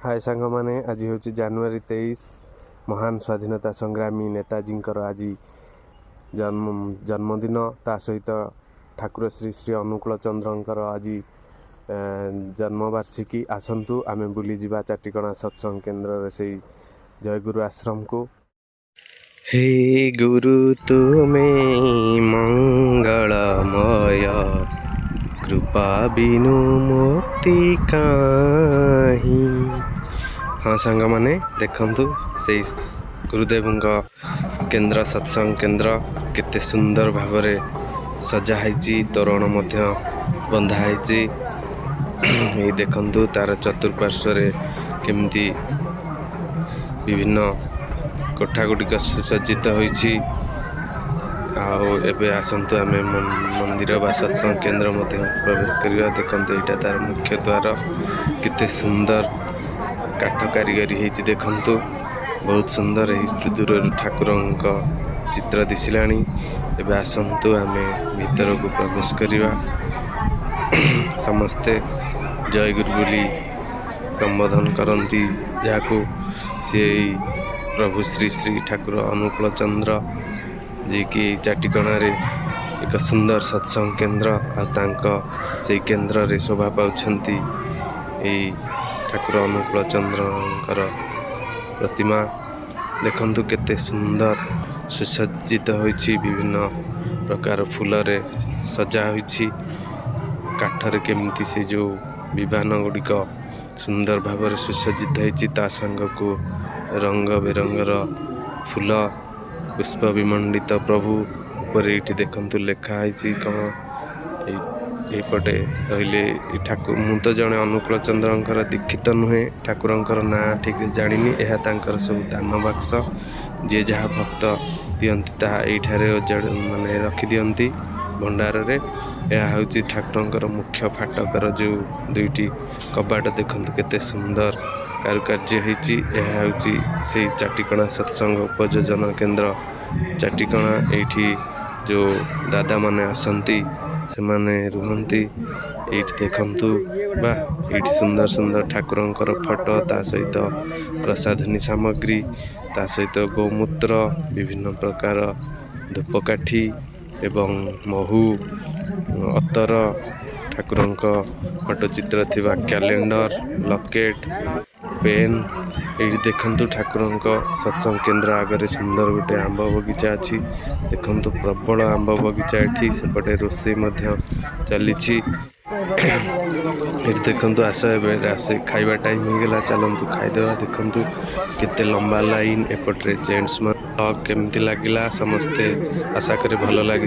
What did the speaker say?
हाय सांग माने आज हूँ जनवरी 23 महान स्वाधीनता संग्रामी नेताजी आज जन्मदिन ता सहित ठाकुर श्री श्री अनुकूल चंद्रंकर आज जन्मवार्षिकी आसतु आमे बुली जीवा चाटिकणा सत्संग केन्द्र से जय गुरु आश्रम को। हे गुरु तुम्हें मंगलमय कृपा बिनु मुक्ति काहीं। हाँ सांग माने देखंतु से गुरुदेव केन्द्र सत्संग केन्द्र केते सुंदर भावरे सजा है, तोरण मध्य बंधा है। ये देखंतु तार चतुर्पार्श्व केमती विभिन्न कोठा गुड़िक सुसज्जित होइछि। एबे आसंतु आमे मंदिर बा सत्संग केन्द्र मध्य प्रवेश करिया। देखंतु एटा तार मुख्य द्वार केते सुंदर काठ कारीगरी होइछि। देखंतु बहुत सुंदर दूर ठाकुरंक चित्र दिसिलाणी। एबे आसंतु आमे भीतर को प्रवेश करिया। समस्ते जय गुरु बोली संबोधन करती, जहाँ सी प्रभु श्री श्री ठाकुर अनुकूल चंद्र जी की चाटिकणार एक सुंदर सत्संग केन्द्र से केन्द्र रे शोभा पाउछंती ठाकुर अनुकूल चंद्रंकर प्रतिमा। देखंतु केते सुंदर सुसज्जित होइछि, विभिन्न प्रकार फूल रे सजा होइछि। काठरे केमती से जो विमान गुड़िक सुंदर भाव सुसज्जित होइछि, ता संग को रंग बेरंगर फूल पुष्प विमंडित प्रभु ऊपर ये देखंतु लिखा है कौन एपटे रहिले ठाकुर। मु तो जड़े अनुकूल चंद्रंकर दीक्षित नुहे, ठाकुरंकर ना ठीक जानी। यह तांकर सब दान बाक्स जी जहाँ भक्त दियंती ता एठारे माने रखी दियंती भंडार रे। यह हूँ ठाकुरंकर मुख्य फाटकर जो दुईटी कबाट देखंतु केते सुंदर कारुकार्य होइछि। यह हूँ से चाटिकणा सत्संग उपयोजन केन्द्र चाटिकणा। एठी जो दादा माने आसंती से माने रुहंती। एठी देखंतु बा एठी सुंदर सुंदर ठाकुरंकर फोटो, ता सहित प्रसाधनी सामग्री, ता सहित गोमूत्र, विभिन्न प्रकार धूपकाठी एवं महू अतर, ठाकुरंक फोटोचित्र थिबा कैलेंडर, लकेट, पेन। ये देखंतु ठाकुरंक सत्संग केन्द्र आगे सुंदर गोटे आंब बगीचा अच्छी। देखंतु प्रबल आंब बगीचा एठी सेपटे रोषे मध्य चली। देखंतु आस आसे खाइबा टाइम हो गला, चलंतु खाइदेवा। देखंतु केते लंबा लाइन एपटे जेंट्स केमती लगिला, समस्ते आशा करे भल लगी।